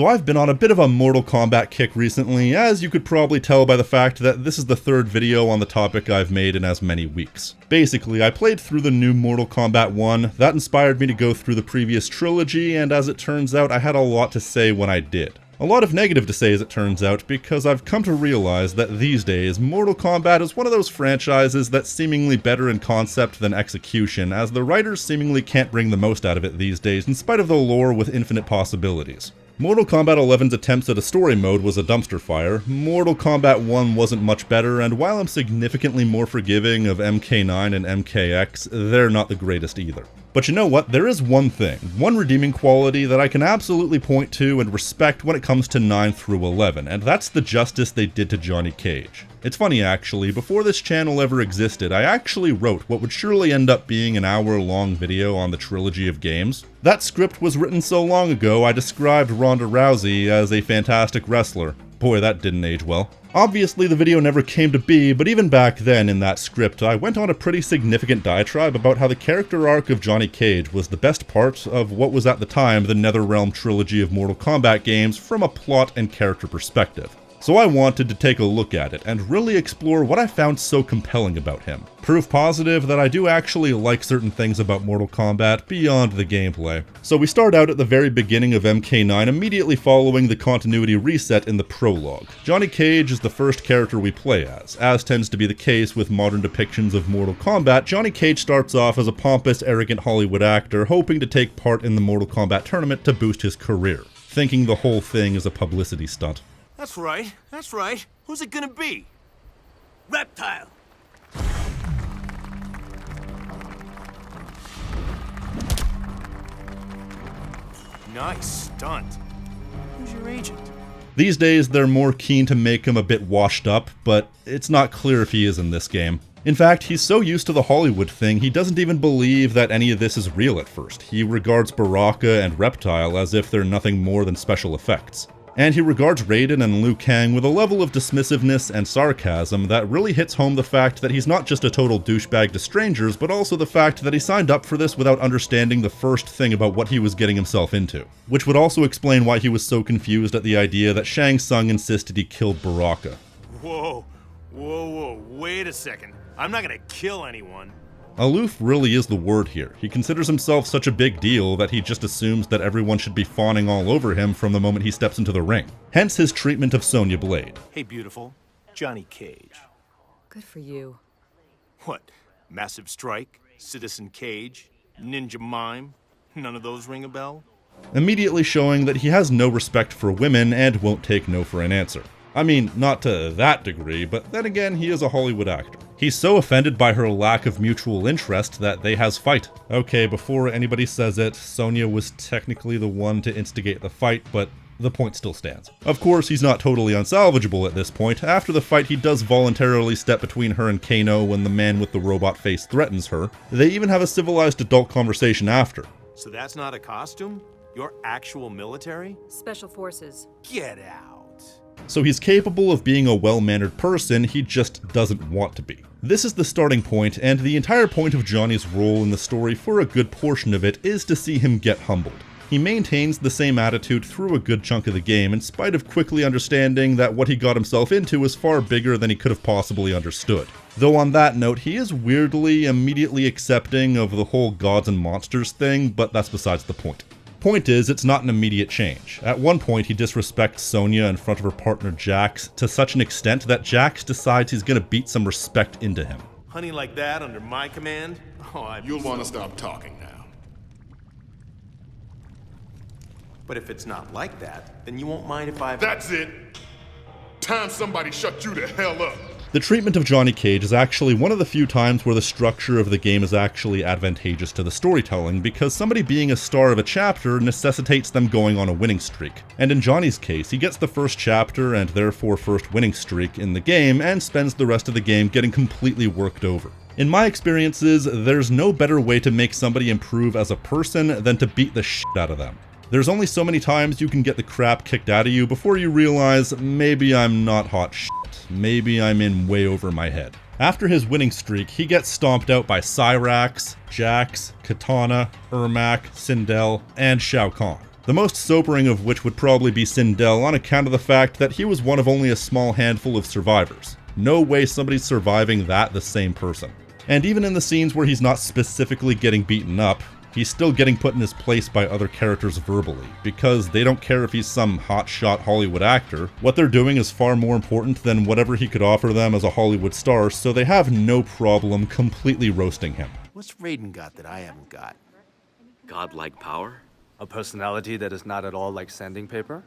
So I've been on a bit of a Mortal Kombat kick recently, as you could probably tell by the fact that this is the third video on the topic I've made in as many weeks. Basically, I played through the new Mortal Kombat 1, that inspired me to go through the previous trilogy, and as it turns out, I had a lot to say when I did. A lot of negative to say as it turns out, because I've come to realize that these days, Mortal Kombat is one of those franchises that's seemingly better in concept than execution, as the writers seemingly can't bring the most out of it these days in spite of the lore with infinite possibilities. Mortal Kombat 11's attempts at a story mode was a dumpster fire, Mortal Kombat 1 wasn't much better, and while I'm significantly more forgiving of MK9 and MKX, they're not the greatest either. But you know what, there is one thing, one redeeming quality that I can absolutely point to and respect when it comes to 9 through 11, and that's the justice they did to Johnny Cage. It's funny actually, before this channel ever existed, I actually wrote what would surely end up being an hour-long video on the trilogy of games. That script was written so long ago I described Ronda Rousey as a fantastic wrestler. Boy, that didn't age well. Obviously the video never came to be, but even back then in that script I went on a pretty significant diatribe about how the character arc of Johnny Cage was the best part of what was at the time the NetherRealm trilogy of Mortal Kombat games from a plot and character perspective. So I wanted to take a look at it and really explore what I found so compelling about him. Proof positive that I do actually like certain things about Mortal Kombat beyond the gameplay. So we start out at the very beginning of MK9, immediately following the continuity reset in the prologue. Johnny Cage is the first character we play as tends to be the case with modern depictions of Mortal Kombat. Johnny Cage starts off as a pompous, arrogant Hollywood actor hoping to take part in the Mortal Kombat tournament to boost his career, thinking the whole thing is a publicity stunt. That's right, that's right. Who's it gonna be? Reptile! Nice stunt. Who's your agent? These days, they're more keen to make him a bit washed up, but it's not clear if he is in this game. In fact, he's so used to the Hollywood thing, he doesn't even believe that any of this is real at first. He regards Baraka and Reptile as if they're nothing more than special effects. And he regards Raiden and Liu Kang with a level of dismissiveness and sarcasm that really hits home the fact that he's not just a total douchebag to strangers, but also the fact that he signed up for this without understanding the first thing about what he was getting himself into. Which would also explain why he was so confused at the idea that Shang Tsung insisted he killed Baraka. Whoa, wait a second. I'm not gonna kill anyone. Aloof really is the word here. He considers himself such a big deal that he just assumes that everyone should be fawning all over him from the moment he steps into the ring. Hence his treatment of Sonya Blade. Hey beautiful, Johnny Cage. Good for you. What, Massive Strike, Citizen Cage, Ninja Mime? None of those ring a bell? Immediately showing that he has no respect for women and won't take no for an answer. I mean, not to that degree, but then again, he is a Hollywood actor. He's so offended by her lack of mutual interest that they has fight. Okay, before anybody says it, Sonya was technically the one to instigate the fight, but the point still stands. Of course, he's not totally unsalvageable at this point. After the fight, he does voluntarily step between her and Kano when the man with the robot face threatens her. They even have a civilized adult conversation after. So that's not a costume? You're actual military? Special forces. Get out. So he's capable of being a well-mannered person, he just doesn't want to be. This is the starting point, and the entire point of Johnny's role in the story for a good portion of it is to see him get humbled. He maintains the same attitude through a good chunk of the game, in spite of quickly understanding that what he got himself into is far bigger than he could have possibly understood. Though on that note, he is weirdly, immediately accepting of the whole gods and monsters thing, but that's besides the point. Point is, it's not an immediate change. At one point, he disrespects Sonya in front of her partner Jax to such an extent that Jax decides he's gonna beat some respect into him. Honey like that under my command? Oh, You'll want to stop talking now. But if it's not like that, then you won't mind if I... That's it! Time somebody shut you the hell up! The treatment of Johnny Cage is actually one of the few times where the structure of the game is actually advantageous to the storytelling, because somebody being a star of a chapter necessitates them going on a winning streak. And in Johnny's case, he gets the first chapter and therefore first winning streak in the game and spends the rest of the game getting completely worked over. In my experiences, there's no better way to make somebody improve as a person than to beat the shit out of them. There's only so many times you can get the crap kicked out of you before you realize, maybe I'm not hot shit. Maybe I'm in way over my head. After his winning streak, he gets stomped out by Cyrax, Jax, Katana, Ermac, Sindel, and Shao Kahn. The most sobering of which would probably be Sindel on account of the fact that he was one of only a small handful of survivors. No way somebody's surviving that the same person. And even in the scenes where he's not specifically getting beaten up, he's still getting put in his place by other characters verbally, because they don't care if he's some hotshot Hollywood actor. What they're doing is far more important than whatever he could offer them as a Hollywood star, so they have no problem completely roasting him. What's Raiden got that I haven't got? Godlike power? A personality that is not at all like sanding paper?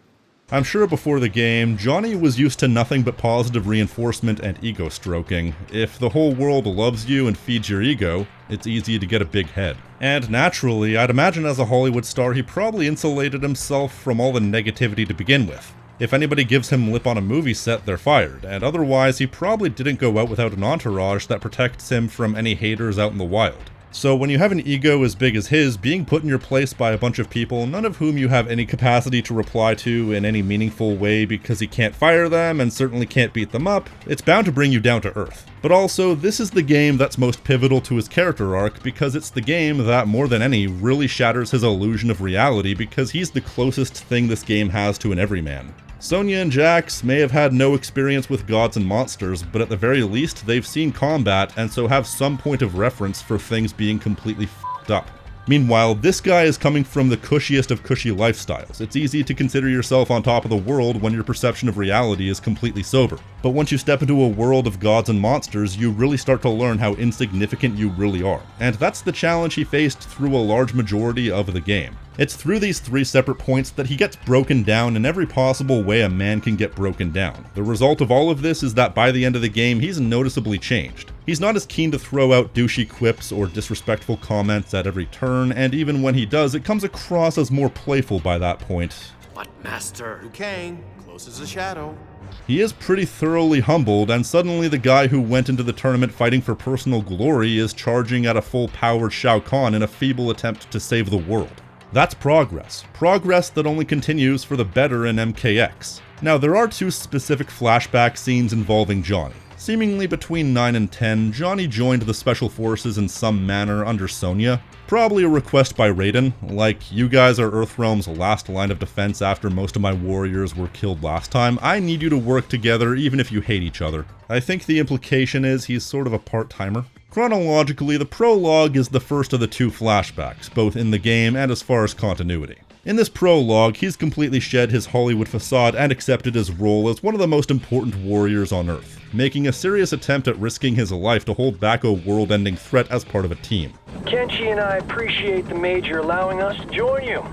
I'm sure before the game, Johnny was used to nothing but positive reinforcement and ego stroking. If the whole world loves you and feeds your ego, it's easy to get a big head. And naturally, I'd imagine as a Hollywood star, he probably insulated himself from all the negativity to begin with. If anybody gives him lip on a movie set, they're fired, and otherwise he probably didn't go out without an entourage that protects him from any haters out in the wild. So when you have an ego as big as his, being put in your place by a bunch of people, none of whom you have any capacity to reply to in any meaningful way because he can't fire them and certainly can't beat them up, it's bound to bring you down to earth. But also, this is the game that's most pivotal to his character arc because it's the game that, more than any, really shatters his illusion of reality because he's the closest thing this game has to an everyman. Sonya and Jax may have had no experience with gods and monsters, but at the very least, they've seen combat and so have some point of reference for things being completely f***ed up. Meanwhile, this guy is coming from the cushiest of cushy lifestyles. It's easy to consider yourself on top of the world when your perception of reality is completely sober. But once you step into a world of gods and monsters, you really start to learn how insignificant you really are. And that's the challenge he faced through a large majority of the game. It's through these three separate points that he gets broken down in every possible way a man can get broken down. The result of all of this is that by the end of the game, he's noticeably changed. He's not as keen to throw out douchey quips or disrespectful comments at every turn, and even when he does, it comes across as more playful by that point. But Master... Liu Kang, close as a shadow. He is pretty thoroughly humbled, and suddenly the guy who went into the tournament fighting for personal glory is charging at a full-powered Shao Kahn in a feeble attempt to save the world. That's progress. Progress that only continues for the better in MKX. Now, there are two specific flashback scenes involving Johnny. Seemingly between 9 and 10, Johnny joined the Special Forces in some manner under Sonya. Probably a request by Raiden, like, you guys are Earthrealm's last line of defense after most of my warriors were killed last time. I need you to work together even if you hate each other. I think the implication is he's sort of a part-timer. Chronologically, the prologue is the first of the two flashbacks, both in the game and as far as continuity. In this prologue, he's completely shed his Hollywood facade and accepted his role as one of the most important warriors on Earth, making a serious attempt at risking his life to hold back a world-ending threat as part of a team. Kenshi and I appreciate the Major allowing us to join you.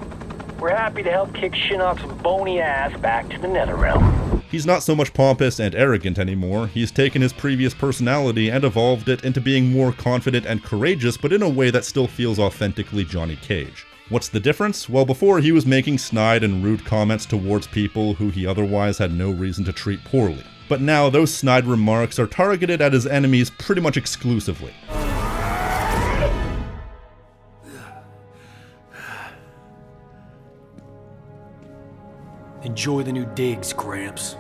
We're happy to help kick Shinnok's bony ass back to the NetherRealm. He's not so much pompous and arrogant anymore. He's taken his previous personality and evolved it into being more confident and courageous, but in a way that still feels authentically Johnny Cage. What's the difference? Well, before he was making snide and rude comments towards people who he otherwise had no reason to treat poorly. But now those snide remarks are targeted at his enemies pretty much exclusively. Enjoy the new digs, Gramps.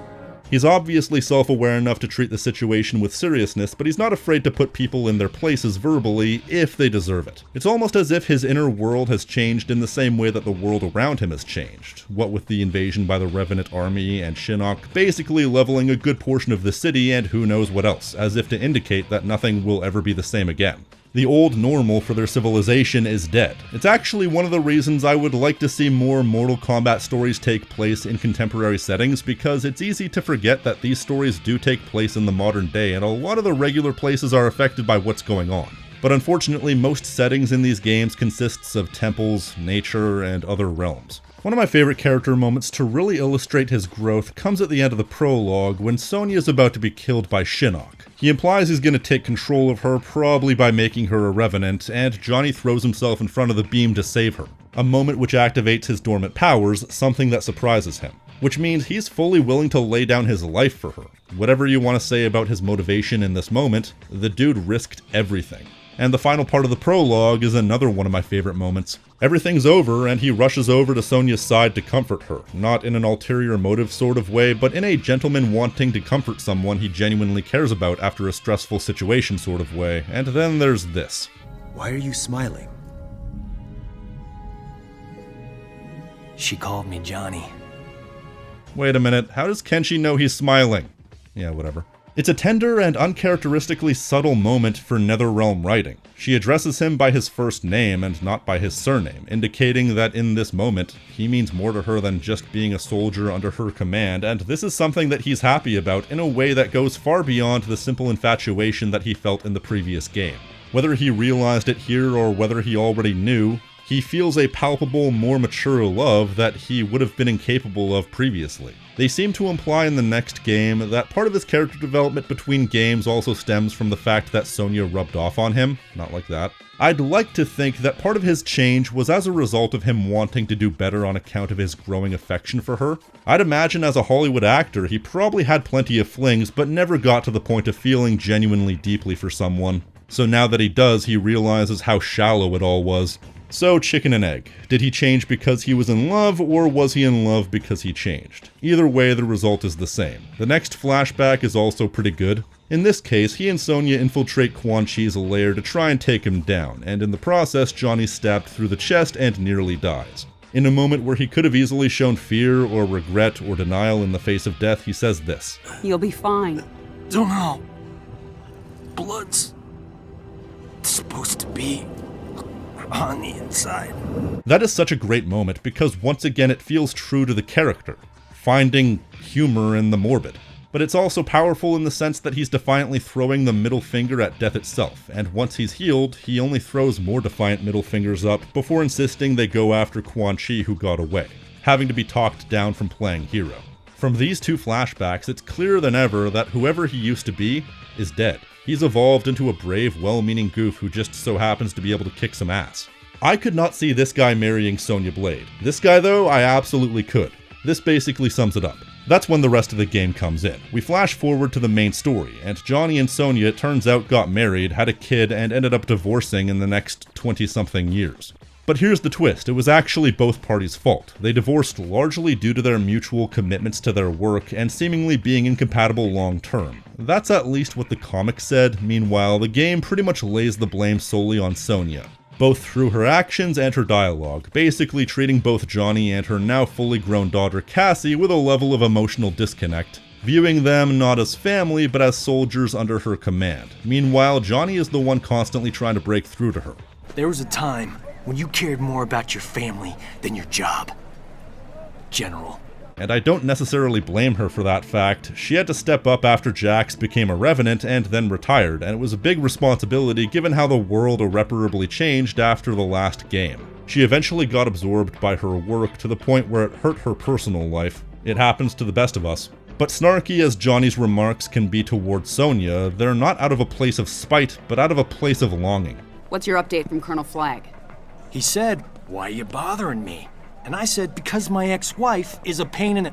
He's obviously self-aware enough to treat the situation with seriousness, but he's not afraid to put people in their places verbally if they deserve it. It's almost as if his inner world has changed in the same way that the world around him has changed. What with the invasion by the Revenant army and Shinnok basically leveling a good portion of the city and who knows what else, as if to indicate that nothing will ever be the same again. The old normal for their civilization is dead. It's actually one of the reasons I would like to see more Mortal Kombat stories take place in contemporary settings, because it's easy to forget that these stories do take place in the modern day, and a lot of the regular places are affected by what's going on. But unfortunately, most settings in these games consists of temples, nature, and other realms. One of my favorite character moments to really illustrate his growth comes at the end of the prologue when Sonya is about to be killed by Shinnok. He implies he's going to take control of her, probably by making her a revenant, and Johnny throws himself in front of the beam to save her. A moment which activates his dormant powers, something that surprises him. Which means he's fully willing to lay down his life for her. Whatever you want to say about his motivation in this moment, the dude risked everything. And the final part of the prologue is another one of my favorite moments. Everything's over, and he rushes over to Sonya's side to comfort her, not in an ulterior motive sort of way, but in a gentleman wanting to comfort someone he genuinely cares about after a stressful situation sort of way. And then there's this. Why are you smiling? She called me Johnny. Wait a minute, how does Kenshi know he's smiling? Yeah, whatever. It's a tender and uncharacteristically subtle moment for NetherRealm writing. She addresses him by his first name and not by his surname, indicating that in this moment, he means more to her than just being a soldier under her command, and this is something that he's happy about in a way that goes far beyond the simple infatuation that he felt in the previous game. Whether he realized it here or whether he already knew, he feels a palpable, more mature love that he would have been incapable of previously. They seem to imply in the next game that part of his character development between games also stems from the fact that Sonya rubbed off on him. Not like that. I'd like to think that part of his change was as a result of him wanting to do better on account of his growing affection for her. I'd imagine as a Hollywood actor, he probably had plenty of flings, but never got to the point of feeling genuinely deeply for someone. So now that he does, he realizes how shallow it all was. So, chicken and egg. Did he change because he was in love, or was he in love because he changed? Either way, the result is the same. The next flashback is also pretty good. In this case, he and Sonya infiltrate Quan Chi's lair to try and take him down, and in the process, Johnny's stabbed through the chest and nearly dies. In a moment where he could have easily shown fear or regret or denial in the face of death, he says this. You'll be fine. Don't know. Blood's supposed to be on the inside. That is such a great moment because once again it feels true to the character, finding humor in the morbid. But it's also powerful in the sense that he's defiantly throwing the middle finger at death itself, and once he's healed, he only throws more defiant middle fingers up before insisting they go after Quan Chi who got away, having to be talked down from playing hero. From these two flashbacks, it's clearer than ever that whoever he used to be is dead. He's evolved into a brave, well-meaning goof who just so happens to be able to kick some ass. I could not see this guy marrying Sonya Blade. This guy though, I absolutely could. This basically sums it up. That's when the rest of the game comes in. We flash forward to the main story, and Johnny and Sonya, it turns out, got married, had a kid, and ended up divorcing in the next 20-something years. But here's the twist, it was actually both parties' fault. They divorced largely due to their mutual commitments to their work and seemingly being incompatible long-term. That's at least what the comic said. Meanwhile, the game pretty much lays the blame solely on Sonya, both through her actions and her dialogue, basically treating both Johnny and her now fully grown daughter Cassie with a level of emotional disconnect, viewing them not as family but as soldiers under her command. Meanwhile, Johnny is the one constantly trying to break through to her. There was a time when you cared more about your family than your job, General. And I don't necessarily blame her for that fact. She had to step up after Jax became a Revenant and then retired, and it was a big responsibility given how the world irreparably changed after the last game. She eventually got absorbed by her work to the point where it hurt her personal life. It happens to the best of us. But snarky as Johnny's remarks can be towards Sonya, they're not out of a place of spite, but out of a place of longing. What's your update from Colonel Flagg? He said, "Why are you bothering me?" And I said, "Because my ex-wife is a pain in the..."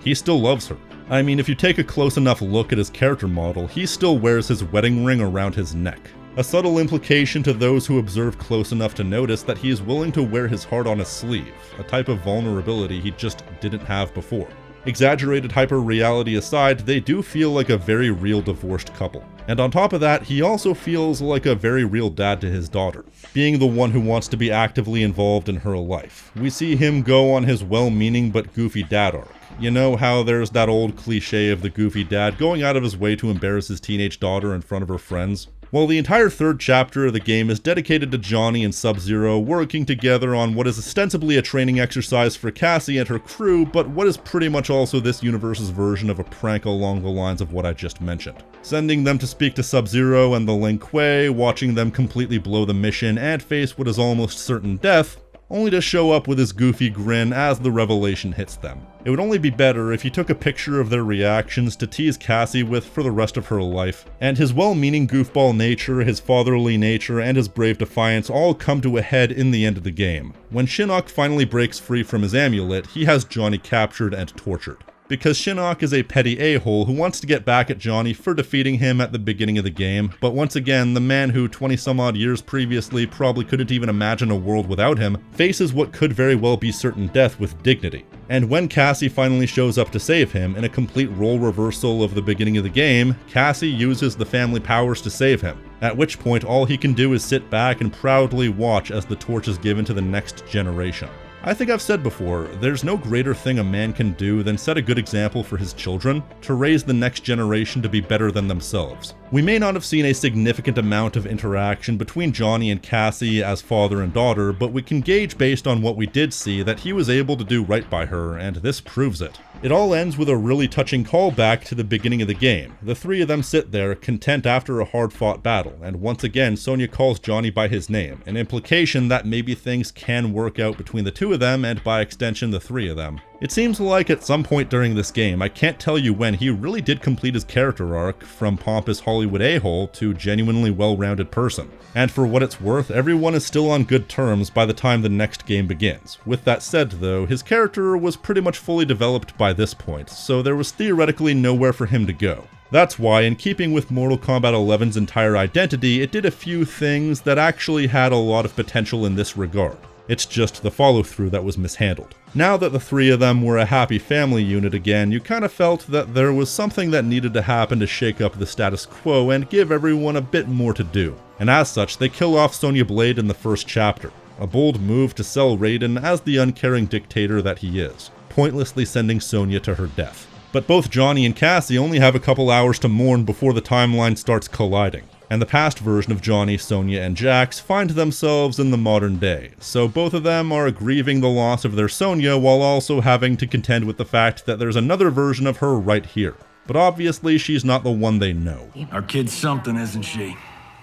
He still loves her. I mean, if you take a close enough look at his character model, he still wears his wedding ring around his neck. A subtle implication to those who observe close enough to notice that he is willing to wear his heart on his sleeve, a type of vulnerability he just didn't have before. Exaggerated hyper-reality aside, they do feel like a very real divorced couple. And on top of that, he also feels like a very real dad to his daughter, being the one who wants to be actively involved in her life. We see him go on his well-meaning but goofy dad arc. You know how there's that old cliche of the goofy dad going out of his way to embarrass his teenage daughter in front of her friends? Well, the entire third chapter of the game is dedicated to Johnny and Sub-Zero working together on what is ostensibly a training exercise for Cassie and her crew, but what is pretty much also this universe's version of a prank along the lines of what I just mentioned. Sending them to speak to Sub-Zero and the Lin Kuei, watching them completely blow the mission and face what is almost certain death, only to show up with his goofy grin as the revelation hits them. It would only be better if you took a picture of their reactions to tease Cassie with for the rest of her life, and his well-meaning goofball nature, his fatherly nature, and his brave defiance all come to a head in the end of the game. When Shinnok finally breaks free from his amulet, he has Johnny captured and tortured. Because Shinnok is a petty a-hole who wants to get back at Johnny for defeating him at the beginning of the game, but once again, the man who 20-some-odd years previously probably couldn't even imagine a world without him, faces what could very well be certain death with dignity. And when Cassie finally shows up to save him, in a complete role reversal of the beginning of the game, Cassie uses the family powers to save him, at which point all he can do is sit back and proudly watch as the torch is given to the next generation. I think I've said before, there's no greater thing a man can do than set a good example for his children, to raise the next generation to be better than themselves. We may not have seen a significant amount of interaction between Johnny and Cassie as father and daughter, but we can gauge based on what we did see that he was able to do right by her, and this proves it. It all ends with a really touching callback to the beginning of the game. The three of them sit there, content after a hard-fought battle, and once again Sonya calls Johnny by his name, an implication that maybe things can work out between the two of them, and by extension the three of them. It seems like at some point during this game, I can't tell you when, he really did complete his character arc from pompous Hollywood a-hole to genuinely well-rounded person. And for what it's worth, everyone is still on good terms by the time the next game begins. With that said though, his character was pretty much fully developed by this point, so there was theoretically nowhere for him to go. That's why, in keeping with Mortal Kombat 11's entire identity, it did a few things that actually had a lot of potential in this regard. It's just the follow-through that was mishandled. Now that the three of them were a happy family unit again, you kind of felt that there was something that needed to happen to shake up the status quo and give everyone a bit more to do. And as such, they kill off Sonya Blade in the first chapter. A bold move to sell Raiden as the uncaring dictator that he is, pointlessly sending Sonya to her death. But both Johnny and Cassie only have a couple hours to mourn before the timeline starts colliding. And the past version of Johnny, Sonya, and Jax find themselves in the modern day, so both of them are grieving the loss of their Sonya while also having to contend with the fact that there's another version of her right here. But obviously she's not the one they know. Our kid's something, isn't she?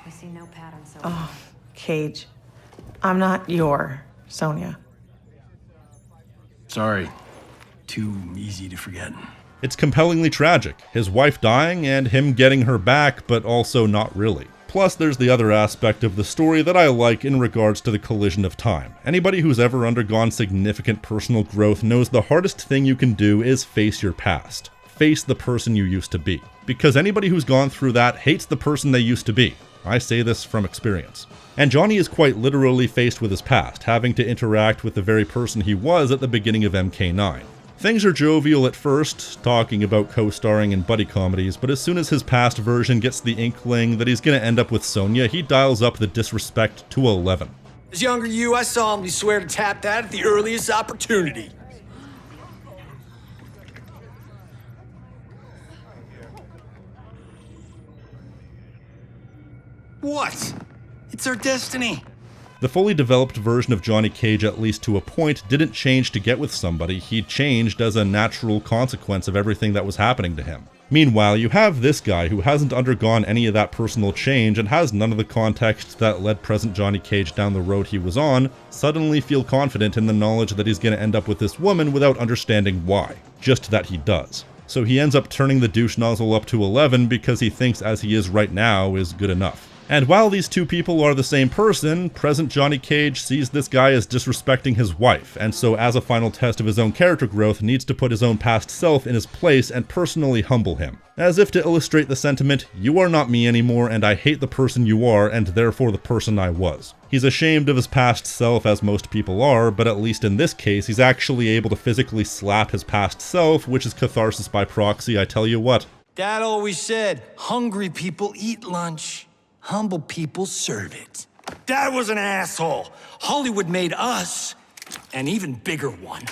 We see no pattern so Oh, Cage. I'm not your Sonya. Sorry. Too easy to forget. It's compellingly tragic, his wife dying and him getting her back, but also not really. Plus there's the other aspect of the story that I like in regards to the collision of time. Anybody who's ever undergone significant personal growth knows the hardest thing you can do is face your past. Face the person you used to be. Because anybody who's gone through that hates the person they used to be. I say this from experience. And Johnny is quite literally faced with his past, having to interact with the very person he was at the beginning of MK9. Things are jovial at first, talking about co-starring in buddy comedies, but as soon as his past version gets the inkling that he's gonna end up with Sonya, he dials up the disrespect to 11. As younger you, I saw him swear to tap that at the earliest opportunity. What? It's our destiny. The fully developed version of Johnny Cage, at least to a point, didn't change to get with somebody, he changed as a natural consequence of everything that was happening to him. Meanwhile, you have this guy who hasn't undergone any of that personal change and has none of the context that led present Johnny Cage down the road he was on, suddenly feel confident in the knowledge that he's going to end up with this woman without understanding why, just that he does. So he ends up turning the douche nozzle up to 11 because he thinks as he is right now is good enough. And while these two people are the same person, present Johnny Cage sees this guy as disrespecting his wife, and so as a final test of his own character growth needs to put his own past self in his place and personally humble him. As if to illustrate the sentiment, you are not me anymore and I hate the person you are and therefore the person I was. He's ashamed of his past self as most people are, but at least in this case he's actually able to physically slap his past self, which is catharsis by proxy, I tell you what. Dad always said, hungry people eat lunch. Humble people serve it. Dad was an asshole. Hollywood made us an even bigger one.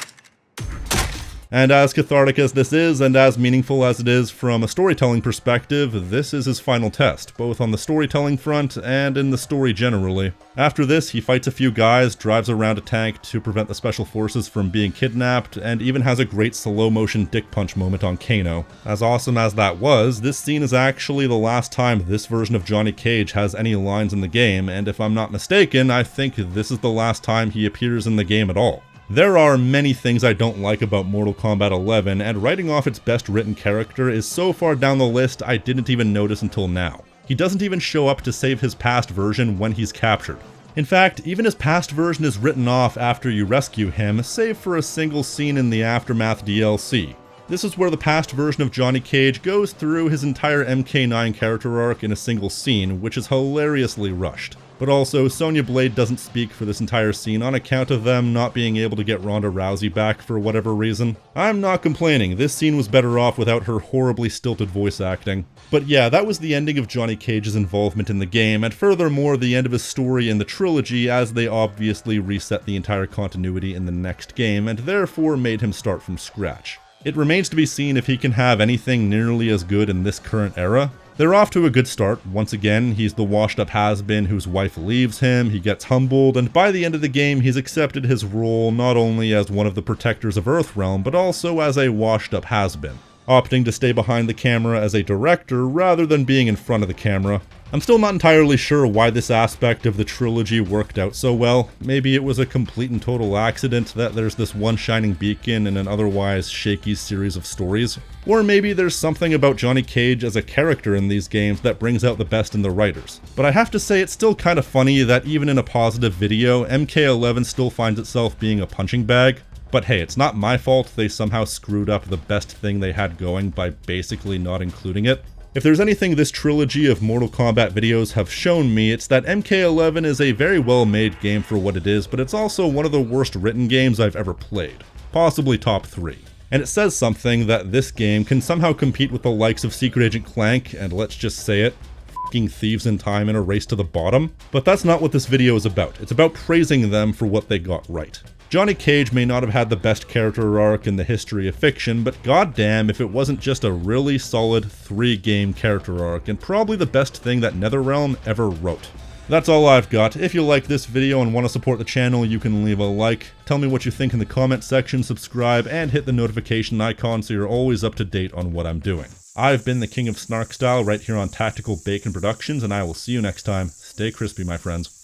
And as cathartic as this is, and as meaningful as it is from a storytelling perspective, this is his final test, both on the storytelling front and in the story generally. After this, he fights a few guys, drives around a tank to prevent the special forces from being kidnapped, and even has a great slow-motion dick punch moment on Kano. As awesome as that was, this scene is actually the last time this version of Johnny Cage has any lines in the game, and if I'm not mistaken, I think this is the last time he appears in the game at all. There are many things I don't like about Mortal Kombat 11, and writing off its best written character is so far down the list I didn't even notice until now. He doesn't even show up to save his past version when he's captured. In fact, even his past version is written off after you rescue him, save for a single scene in the Aftermath DLC. This is where the past version of Johnny Cage goes through his entire MK9 character arc in a single scene, which is hilariously rushed. But also, Sonya Blade doesn't speak for this entire scene on account of them not being able to get Ronda Rousey back for whatever reason. I'm not complaining, this scene was better off without her horribly stilted voice acting. But yeah, that was the ending of Johnny Cage's involvement in the game, and furthermore the end of his story in the trilogy, as they obviously reset the entire continuity in the next game, and therefore made him start from scratch. It remains to be seen if he can have anything nearly as good in this current era. They're off to a good start. Once again, he's the washed-up has-been whose wife leaves him, he gets humbled, and by the end of the game he's accepted his role not only as one of the protectors of Earthrealm, but also as a washed-up has-been, opting to stay behind the camera as a director rather than being in front of the camera. I'm still not entirely sure why this aspect of the trilogy worked out so well. Maybe it was a complete and total accident that there's this one shining beacon in an otherwise shaky series of stories. Or maybe there's something about Johnny Cage as a character in these games that brings out the best in the writers. But I have to say it's still kind of funny that even in a positive video, MK11 still finds itself being a punching bag. But hey, it's not my fault they somehow screwed up the best thing they had going by basically not including it. If there's anything this trilogy of Mortal Kombat videos have shown me, it's that MK11 is a very well made game for what it is, but it's also one of the worst written games I've ever played. Possibly top 3. And it says something that this game can somehow compete with the likes of Secret Agent Clank, and let's just say it, f***ing Thieves in Time in a race to the bottom. But that's not what this video is about. It's about praising them for what they got right. Johnny Cage may not have had the best character arc in the history of fiction, but goddamn if it wasn't just a really solid 3-game character arc, and probably the best thing that NetherRealm ever wrote. That's all I've got. If you like this video and want to support the channel, you can leave a like, tell me what you think in the comment section, subscribe, and hit the notification icon so you're always up to date on what I'm doing. I've been the King of Snark Style right here on Tactical Bacon Productions, and I will see you next time. Stay crispy, my friends.